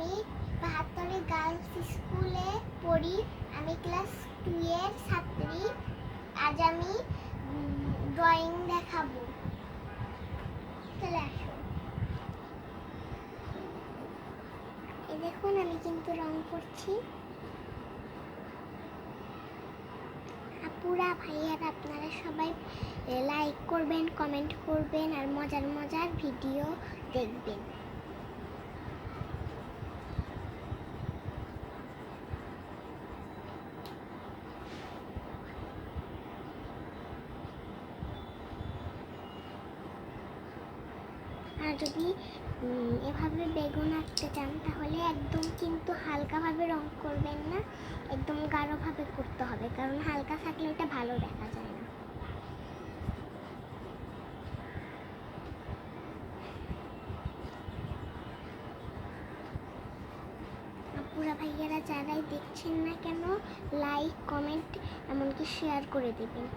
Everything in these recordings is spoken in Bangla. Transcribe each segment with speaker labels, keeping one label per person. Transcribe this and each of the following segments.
Speaker 1: আমি 72 গার্লস স্কুলে পড়ি। আমি ক্লাস 2 এর ছাত্রী। আজ আমি ড্রয়িং দেখাবো। চলে আসো। এই দেখুন আমি কিন্তু রং করছি। আপুরা ভাইয়ারা আপনারা সবাই লাইক করবেন, কমেন্ট করবেন আর মজার মজার ভিডিও দেখবেন। আর যদি এভাবে বেগুন আঁকতে চান তাহলে একদম কিন্তু হালকাভাবে রং করবেন না, একদম গাঢ়ভাবে করতে হবে, কারণ হালকা থাকলে ওটা ভালো দেখা যায় না। আপুরা ভাইয়ারা যারাই দেখছেন না কেন লাইক, কমেন্ট এমনকি শেয়ার করে দেবেন।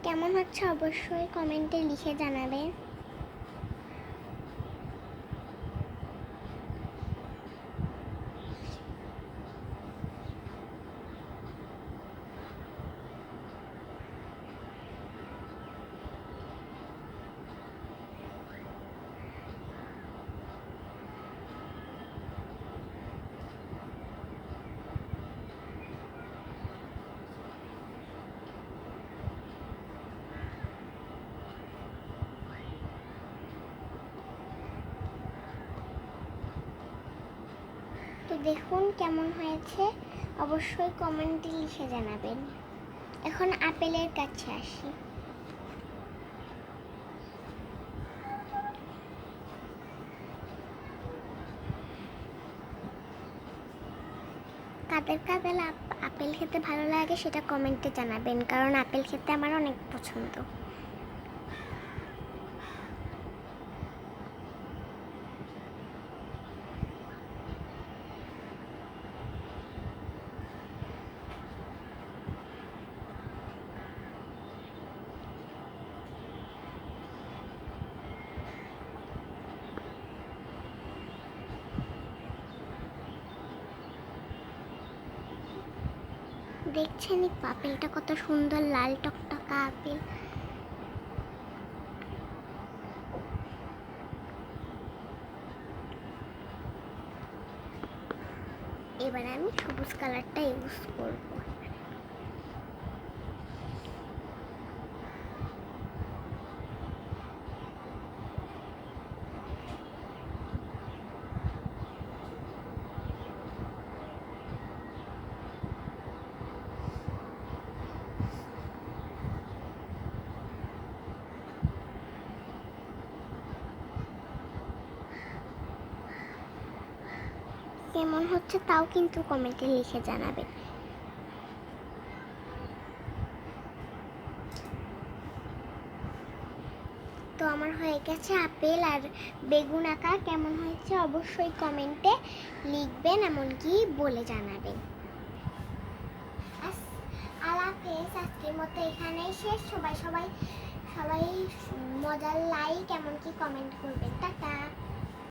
Speaker 1: কেমন হচ্ছে অবশ্যই কমেন্টে লিখে জানাবেন। তো দেখুন কেমন হয়েছে অবশ্যই কমেন্টে লিখে জানাবেন। এখন আপেলের কাছে আসি। কাদের কাদের আপেল খেতে ভালো লাগে সেটা কমেন্টে জানাবেন, কারণ আপেল খেতে আমার অনেক পছন্দ। দেখছেন আপেলটা কত সুন্দর লাল টকটকা আপেল। এবার আমি সবুজ কালারটা ইউজ করব। কেমন হচ্ছে তাও কিন্তু কমেন্টে লিখে জানাবেন। তো আমার হয়ে গেছে আপেল আর বেগুন আঁকা। কেমন হয়েছে অবশ্যই কমেন্টে লিখবেন, এমনকি বলে জানাবেন। আল্লাহ হাফেজ। আজকের মতো এখানেই শেষ। সবাই মজার লাইক এমনকি কমেন্ট করবেন। টাটা।